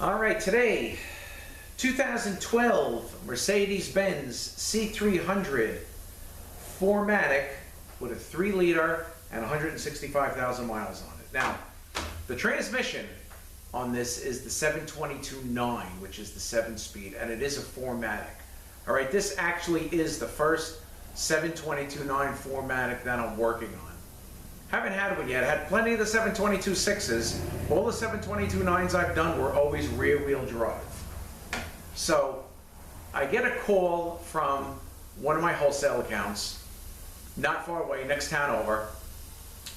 All right, today, 2012 Mercedes-Benz C300 4Matic with a 3-liter and 165,000 miles on it. Now, the transmission on this is the 722.9, which is the 7-speed, and it is a 4Matic. All right, this actually is the first 722.9 4Matic that I'm working on. Haven't had one yet. Had plenty of the 722.6s. All the 722.9s I've done were always rear-wheel drive. So I get a call from one of my wholesale accounts, not far away, next town over,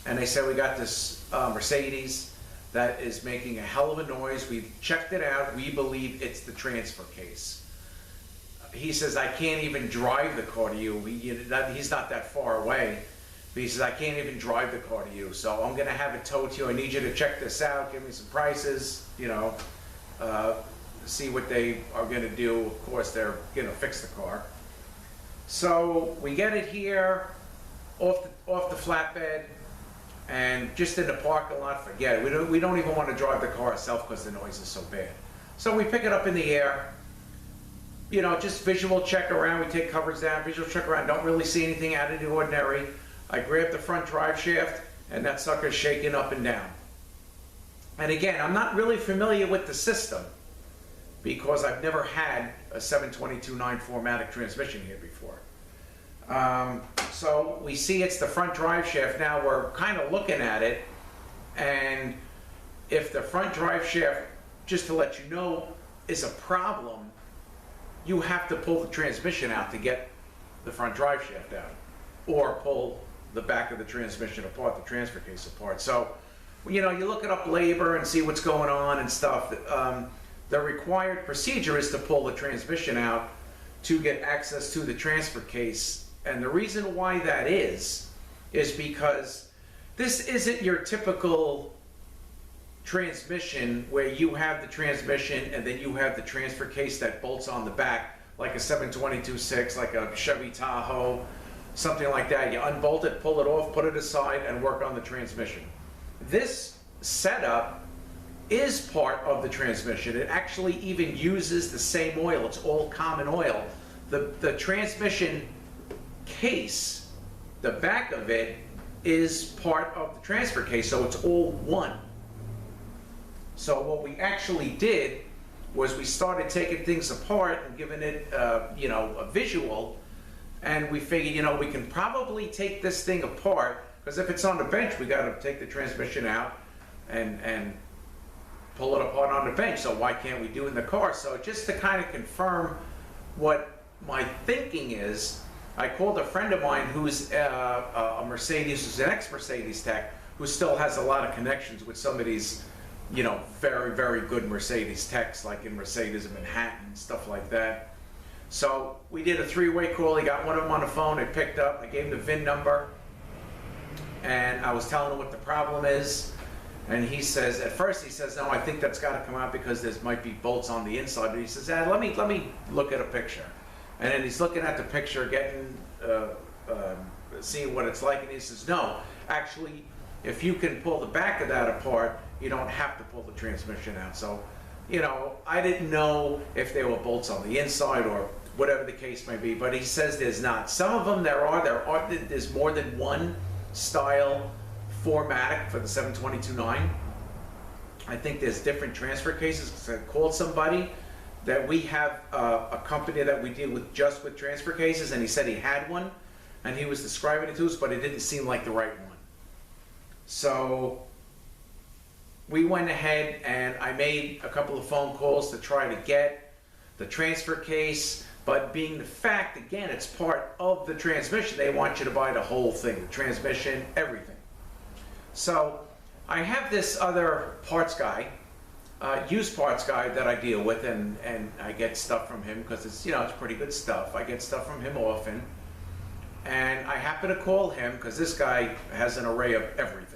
and they said, we got this Mercedes that is making a hell of a noise. We've checked it out. We believe it's the transfer case. He says, I can't even drive the car to you. He's not that far away. But he says, I can't even drive the car to you, so I'm going to have it towed to you. I need you to check this out, give me some prices, see what they are going to do. Of course, they're going to fix the car. So we get it here off the flatbed, and just in the parking lot, forget it. We don't even want to drive the car ourselves because the noise is so bad. So we pick it up in the air, just visual check around. We take covers down, visual check around, don't really see anything out of the ordinary. I grab the front drive shaft, and that sucker's shaking up and down. And again, I'm not really familiar with the system because I've never had a 722.9 4Matic transmission here before. So we see it's the front drive shaft. Now we're kind of looking at it, and if the front drive shaft, just to let you know, is a problem, you have to pull the transmission out to get the front drive shaft out, or pull the back of the transmission apart, the transfer case apart. So, you look it up labor and see what's going on and stuff. The required procedure is to pull the transmission out to get access to the transfer case. And the reason why that is because this isn't your typical transmission where you have the transmission and then you have the transfer case that bolts on the back, like a 722.6, like a Chevy Tahoe, something like that. You unbolt it, pull it off, put it aside, and work on the transmission. This setup is part of the transmission. It actually even uses the same oil. It's all common oil. The transmission case, the back of it, is part of the transfer case, so it's all one. So what we actually did was we started taking things apart and giving it a visual. And we figured, we can probably take this thing apart, because if it's on the bench, we got to take the transmission out and pull it apart on the bench. So why can't we do it in the car? So just to kind of confirm what my thinking is, I called a friend of mine who's a Mercedes, who's an ex-Mercedes tech, who still has a lot of connections with some of these, very, very good Mercedes techs, like in Mercedes in Manhattan, stuff like that. So we did a 3-way call. He got one of them on the phone. It picked up. I gave him the VIN number, and I was telling him what the problem is. And he says, at first he says, no, I think that's got to come out because there might be bolts on the inside. But he says, let me look at a picture. And then he's looking at the picture, getting seeing what it's like, and he says, no, actually, if you can pull the back of that apart, you don't have to pull the transmission out. So, I didn't know if there were bolts on the inside or whatever the case may be, but he says there's not. Some of them there's more than one style 4Matic for the 722.9. I think there's different transfer cases. I called somebody that we have a company that we deal with just with transfer cases, and he said he had one, and he was describing it to us, but it didn't seem like the right one. So we went ahead and I made a couple of phone calls to try to get the transfer case, but being the fact, again, it's part of the transmission, they want you to buy the whole thing, the transmission, everything. So I have this other parts guy, used parts guy that I deal with, and I get stuff from him because it's, it's pretty good stuff. I get stuff from him often, and I happen to call him because this guy has an array of everything.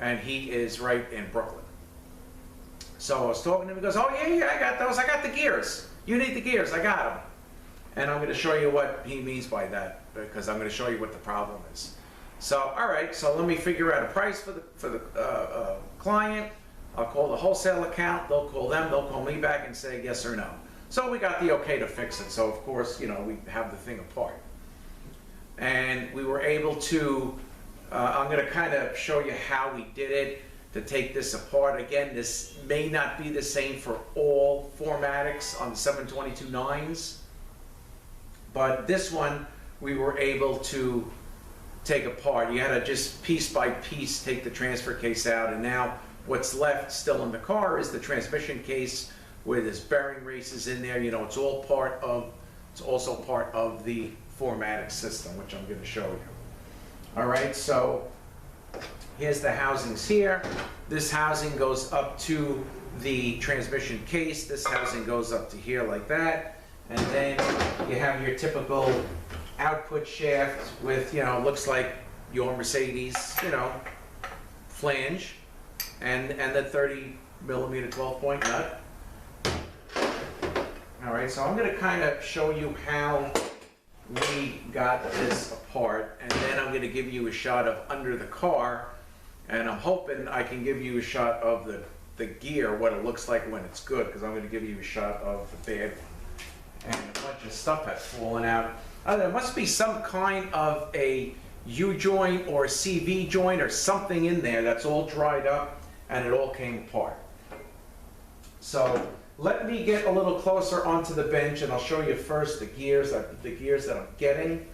And he is right in Brooklyn. So I was talking to him, he goes, oh yeah, I got those, I got the gears. You need the gears, I got them. And I'm going to show you what he means by that, because I'm going to show you what the problem is. So, all right, so let me figure out a price for the client. I'll call the wholesale account, they'll call them, they'll call me back and say yes or no. So we got the okay to fix it. So of course, you know, we have the thing apart. And we were able to, I'm going to kind of show you how we did it to take this apart. Again, this may not be the same for all 4Matics on the 722.9s, but this one we were able to take apart. You had to just piece by piece take the transfer case out, and now what's left still in the car is the transmission case where there's bearing races in there. You know, it's all part of, it's also part of the 4Matic system, which I'm going to show you. All right, so here's the housings here. This housing goes up to the transmission case. This housing goes up to here like that. And then you have your typical output shaft with, you know, looks like your Mercedes, you know, flange and the 30 millimeter 12-point nut. All right, so I'm going to kind of show you how we got this apart, and then I'm going to give you a shot of under the car, and I'm hoping I can give you a shot of the gear, what it looks like when it's good, because I'm going to give you a shot of the bad one. And a bunch of stuff has fallen out. There must be some kind of a U-joint or a CV joint or something in there that's all dried up, and it all came apart. So let me get a little closer onto the bench, and I'll show you first the gears that I'm getting,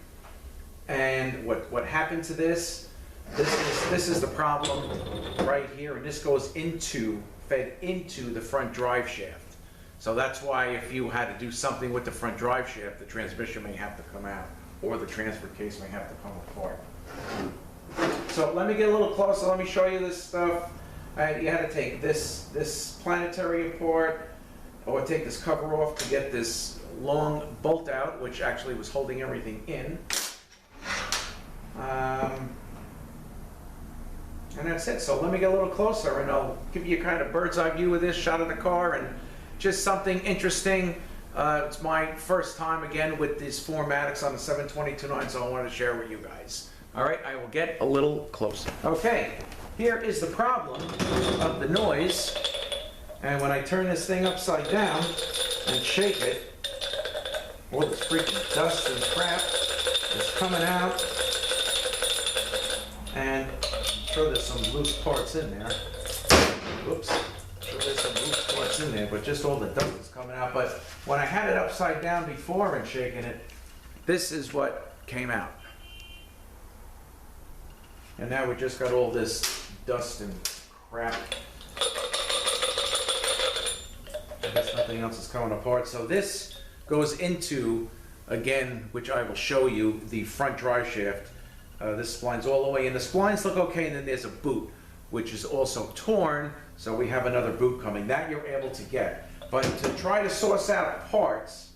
and what happened to this. This is the problem right here, and this goes fed into the front drive shaft. So that's why if you had to do something with the front drive shaft, the transmission may have to come out, or the transfer case may have to come apart. So let me get a little closer. Let me show you this stuff. You had to take this planetary apart, or take this cover off to get this long bolt out, which actually was holding everything in. And that's it. So let me get a little closer, and I'll give you a kind of bird's eye view of this, shot of the car, and just something interesting. It's my first time again with these 4Matics on the 722.9, so I wanted to share with you guys. All right, I will get a little closer. Okay, here is the problem of the noise. And when I turn this thing upside down and shake it, all this freaking dust and crap is coming out. And I'm sure there's some loose parts in there. Whoops. I'm sure there's some loose parts in there, but just all the dust is coming out. But when I had it upside down before and shaking it, this is what came out. And now we just got all this dust and crap. I guess nothing else is coming apart. So this goes into, again, which I will show you, the front drive shaft. This spline's all the way in. The splines look okay, and then there's a boot, which is also torn. So we have another boot coming. That you're able to get. But to try to source out parts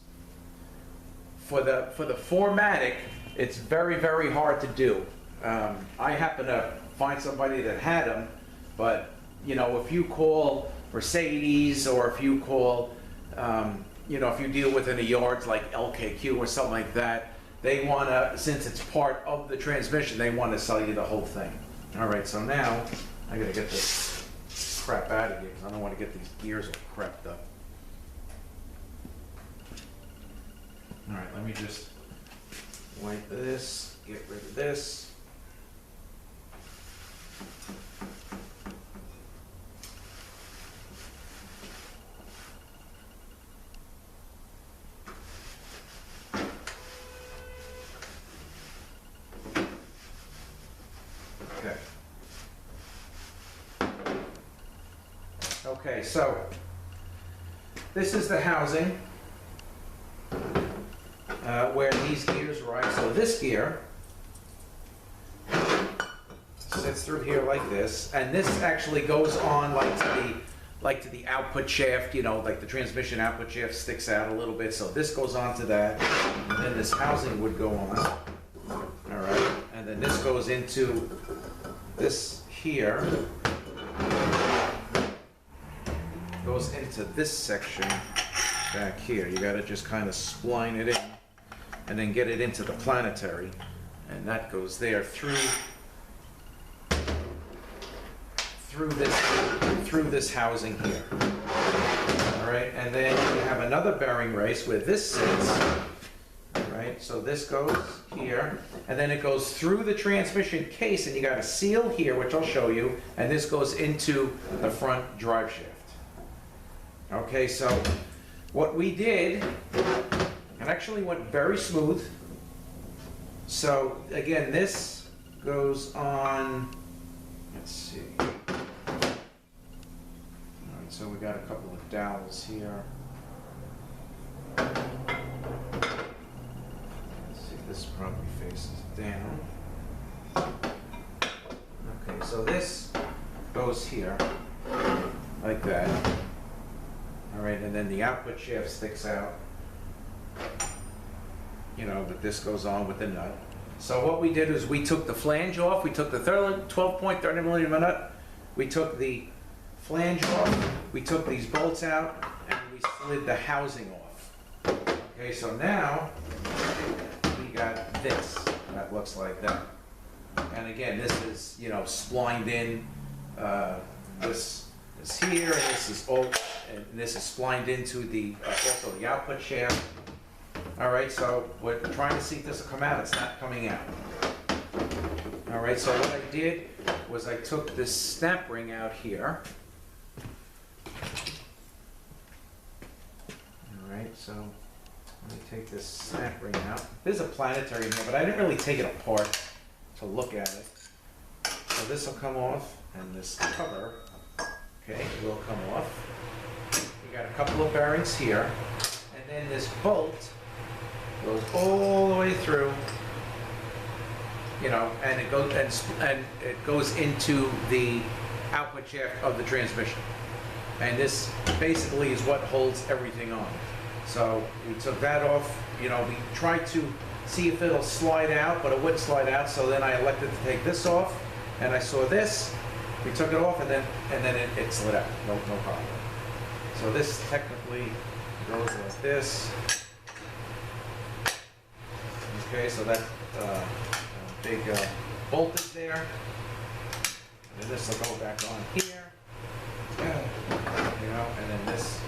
for the 4Matic, it's very, very hard to do. I happen to find somebody that had them, but you know, if you call Mercedes, or if you call, you know, if you deal with in a yards like LKQ or something like that, they want to, since it's part of the transmission, they want to sell you the whole thing. All right, so now I got to get this crap out of here because I don't want to get these gears all crapped up. All right, let me just wipe this, get rid of this. Okay, so this is the housing where these gears ride. So this gear sits through here like this, and this actually goes on like to the output shaft. You know, like the transmission output shaft sticks out a little bit. So this goes on to that, and then this housing would go on. All right, and then this goes into this here. Goes into this section back here. You got to just kind of spline it in and then get it into the planetary, and that goes there through through this housing here. All right, and then you have another bearing race where this sits. Right, so this goes here, and then it goes through the transmission case, and you got a seal here, which I'll show you, and this goes into the front drive shaft. Okay, so what we did, it actually went very smooth. So again, this goes on, let's see. All right, so we got a couple of dowels here. This probably faces down. Okay, so this goes here, like that. All right, and then the output shaft sticks out. You know, but this goes on with the nut. So what we did is we took the flange off, we took the 12.30mm nut, we took the flange off, we took these bolts out, and we slid the housing off. Okay, so now, got this that looks like that, and again, this is, you know, splined in. This is here, and this is all, and this is splined into the also the output shaft. All right, so we're trying to see if this will come out. It's not coming out. All right, so what I did was I took this snap ring out here. All right, so let me take this snap ring out. There's a planetary in here, but I didn't really take it apart to look at it. So this will come off, and this cover, okay, will come off. You got a couple of bearings here, and then this bolt goes all the way through, you know, and it goes and it goes into the output shaft of the transmission. And this basically is what holds everything on. So we took that off, you know, we tried to see if it'll slide out, but it wouldn't slide out, so then I elected to take this off, and I saw this, we took it off, and then it slid out, no problem. So this technically goes like this. Okay, so that big bolt is there, and then this will go back on here, you know, and then this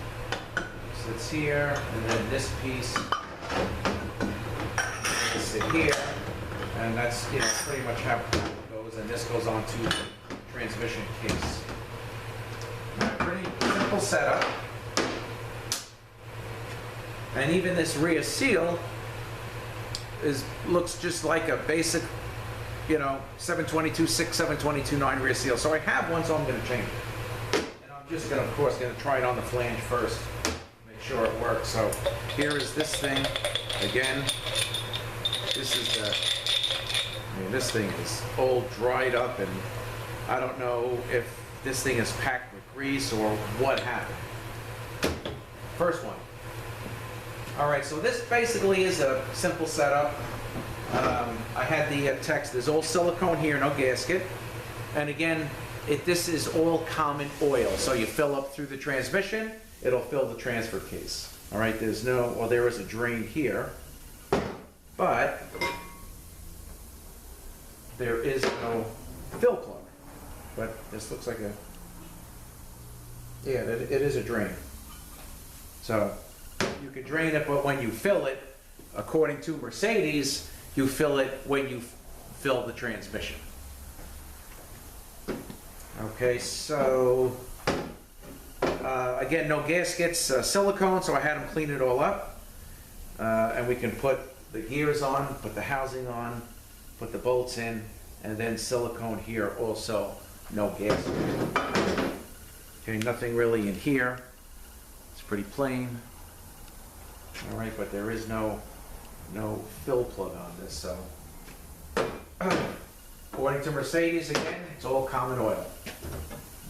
sits here, and then this piece will sit here, and that's, you know, pretty much how it goes, and this goes on to the transmission case. Pretty simple setup. And even this rear seal looks just like a basic, you know, 722.6, 722.9 rear seal. So I have one, so I'm going to change it. And I'm just going to, of course, try it on the flange first. Sure it works. So here is this thing again. This is this thing is all dried up, and I don't know if this thing is packed with grease or what happened. First one. All right, so this basically is a simple setup. I had the text. There's all silicone here, no gasket, and again, this is all common oil. So you fill up through the transmission. It'll fill the transfer case. All right, there is a drain here, but there is no fill plug. But this looks like it is a drain. So you can drain it, but when you fill it, according to Mercedes, you fill it when you fill the transmission. Okay, so again, no gaskets, silicone, so I had them clean it all up. And we can put the gears on, put the housing on, put the bolts in, and then silicone here also, no gasket. Okay, nothing really in here. It's pretty plain. All right, but there is no fill plug on this, so. According to Mercedes, again, it's all common oil.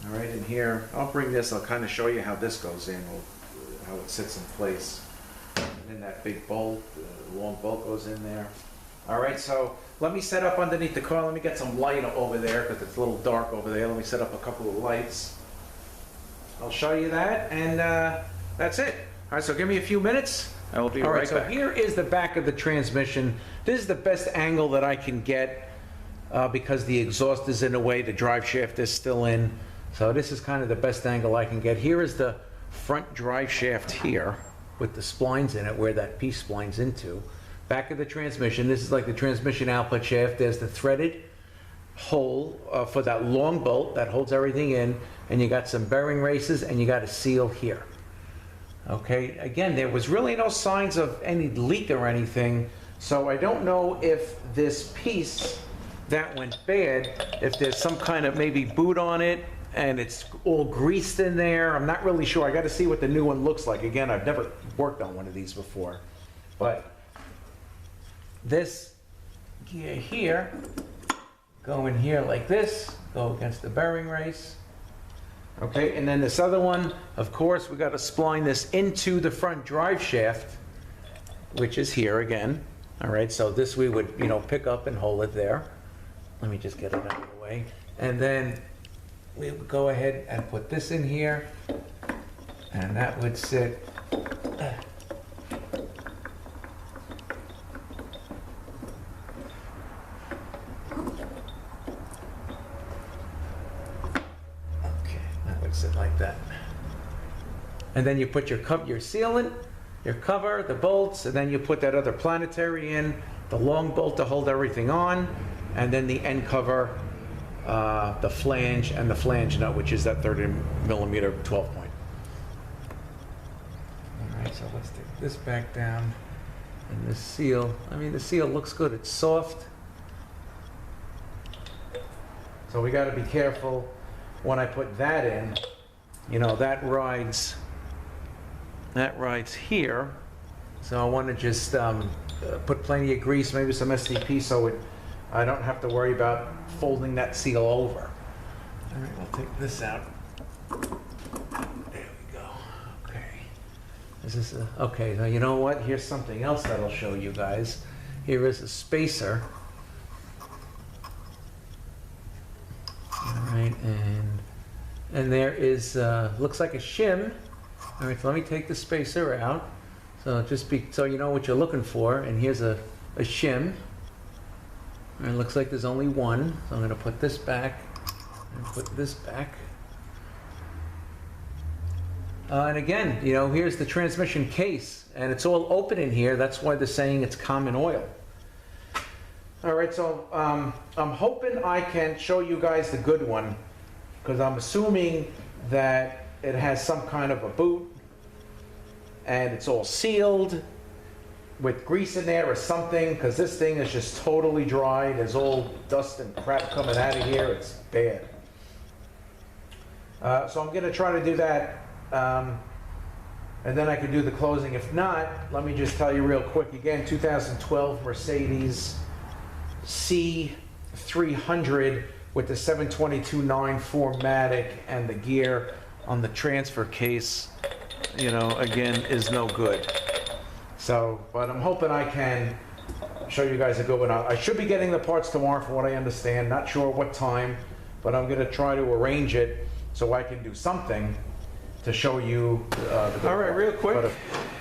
All right, in here, I'll bring this, I'll kind of show you how this goes in, how it sits in place. And then that big bolt, the long bolt goes in there. All right, so let me set up underneath the car. Let me get some light over there because it's a little dark over there. Let me set up a couple of lights. I'll show you that, and that's it. All right, so give me a few minutes. I will be right back. So here is the back of the transmission. This is the best angle that I can get because the exhaust is in the way, the drive shaft is still in. So this is kind of the best angle I can get. Here is the front drive shaft here with the splines in it, where that piece splines into. Back of the transmission, this is like the transmission output shaft. There's the threaded hole for that long bolt that holds everything in, and you got some bearing races, and you got a seal here. Okay, again, there was really no signs of any leak or anything, so I don't know if this piece that went bad, if there's some kind of maybe boot on it and it's all greased in there. I'm not really sure. I got to see what the new one looks like. Again, I've never worked on one of these before, but this gear here, go in here like this, go against the bearing race. Okay, and then this other one, of course, we got to spline this into the front drive shaft, which is here again. All right, so this we would, you know, pick up and hold it there. Let me just get it out of the way. And then we would go ahead and put this in here, and that would sit like that. And then you put your sealant, your cover, the bolts, and then you put that other planetary in, the long bolt to hold everything on, and then the end cover, the flange, and the flange nut, which is that 30mm 12 point. All right, so let's take this back down. And the seal, I mean, the seal looks good. It's soft. So we got to be careful when I put that in. You know, that rides here. So I want to just put plenty of grease, maybe some STP, so I don't have to worry about folding that seal over. All right, we'll take this out. There we go. Okay. Is this okay, now you know what? Here's something else that I'll show you guys. Here is a spacer. All right, and there is, looks like a shim. All right, so let me take the spacer out. So so you know what you're looking for. And here's a shim. And it looks like there's only one. So I'm going to put this back and put this back. And again, you know, here's the transmission case, and it's all open in here. That's why they're saying it's common oil. All right, so I'm hoping I can show you guys the good one, because I'm assuming that it has some kind of a boot and it's all sealed with grease in there or something, because this thing is just totally dry. There's all dust and crap coming out of here. It's bad. So I'm going to try to do that, and then I can do the closing. If not, let me just tell you real quick again, 2012 Mercedes C300 with the 722.9 4Matic, and the gear on the transfer case, you know, again, is no good. So, but I'm hoping I can show you guys a good one. I should be getting the parts tomorrow from what I understand. Not sure what time, but I'm going to try to arrange it so I can do something to show you the good. All right, real quick,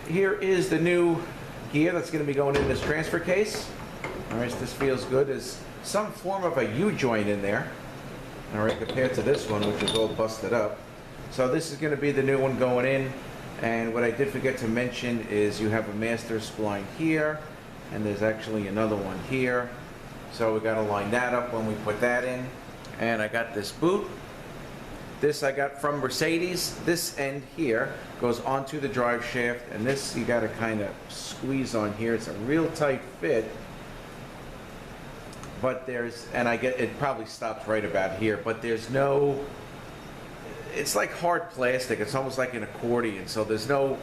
here is the new gear that's going to be going in this transfer case. All right, so this feels good. There's some form of a U-joint in there, all right, compared to this one, which is all busted up. So this is going to be the new one going in. And what I did forget to mention is you have a master spline here, and there's actually another one here. So we got to line that up when we put that in. And I got this boot. This I got from Mercedes. This end here goes onto the drive shaft, and this you got to kind of squeeze on here. It's a real tight fit. But there's, and I get, it probably stops right about here, but there's no, it's like hard plastic. It's almost like an accordion, so there's no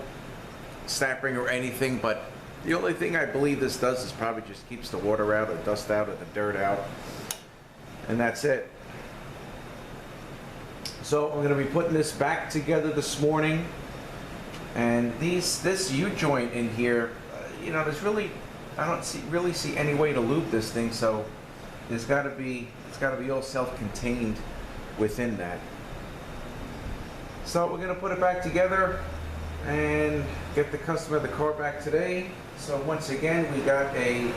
snapping or anything, but the only thing I believe this does is probably just keeps the water out or dust out or the dirt out, and that's it. So I'm going to be putting this back together this morning, and this U-joint in here, you know, there's really, I don't really see any way to lube this thing, so it's got to be all self-contained within that. So we're going to put it back together and get the customer the car back today. So once again, we got a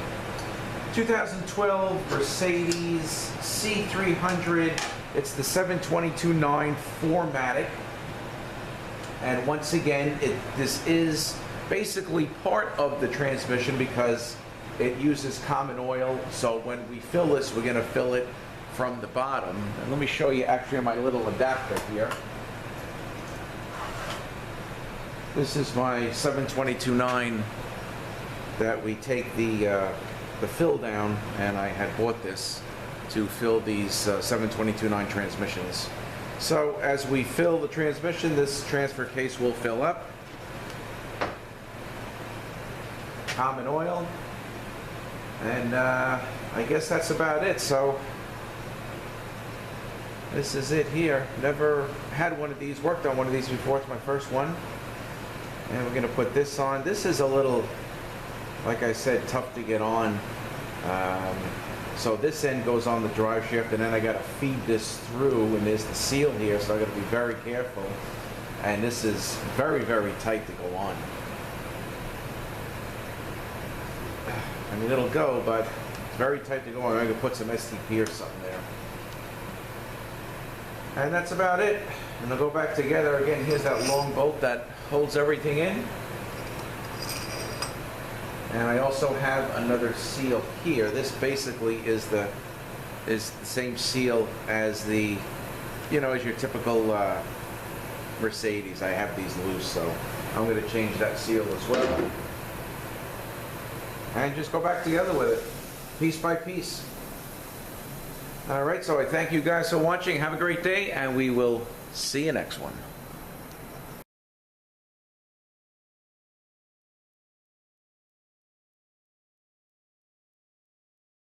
2012 Mercedes C300 It's the 722.9 4Matic. And once again, this is basically part of the transmission because it uses common oil. So when we fill this, we're going to fill it from the bottom. And let me show you actually my little adapter here. This is my 722.9 that we take the fill down, and I had bought this to fill these 722.9 transmissions. So as we fill the transmission, this transfer case will fill up. Common oil. And I guess that's about it. So this is it here. Never had one of these, worked on one of these before. It's my first one. And we're going to put this on. This is a little, like I said, tough to get on. So this end goes on the drive shaft, and then I got to feed this through, and there's the seal here, so I got to be very careful. And this is very, very tight to go on. I mean, it'll go, but it's very tight to go on. I'm going to put some STP or something there. And that's about it. And they'll go back together. Again, here's that long bolt that holds everything in. And I also have another seal here. This basically is the same seal as the, as your typical Mercedes. I have these loose, so I'm going to change that seal as well. And just go back together with it, piece by piece. All right, so I thank you guys for watching. Have a great day, and we will see you next one.